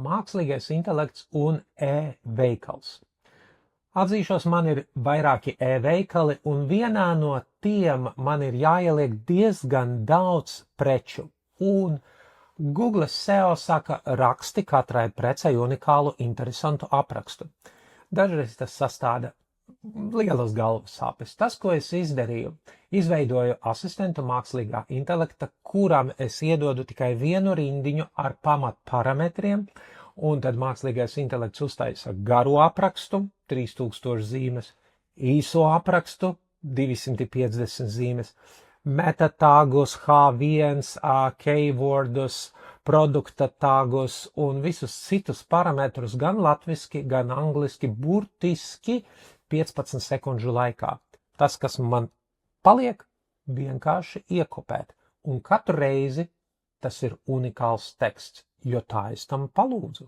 mākslīgais intelekts un e-veikals. Atzīšos, man ir vairāki e-veikali, un vienā no tiem man ir jāieliek diezgan daudz preču. Un Google SEO saka, raksti katrai precei unikālu, interesantu aprakstu. Dažreiz tas sastāda lielas galvas sāpes. Tas, ko es izdarīju, izveidoju asistentu mākslīgā intelekta, kuram es iedodu tikai vienu rindiņu ar pamat parametriem, un tad mākslīgais intelekts uztaisa garu aprakstu, 3000 zīmes, īso aprakstu, 250 zīmes, meta tāgus, H1, keywordus, produkta tāgus un visus citus parametrus gan latviski, gan angliski, burtiski 15 sekundžu laikā. Tas, kas man paliek, vienkārši iekopēt. Un katru reizi tas ir unikāls teksts, jo tā es tam palūdzu.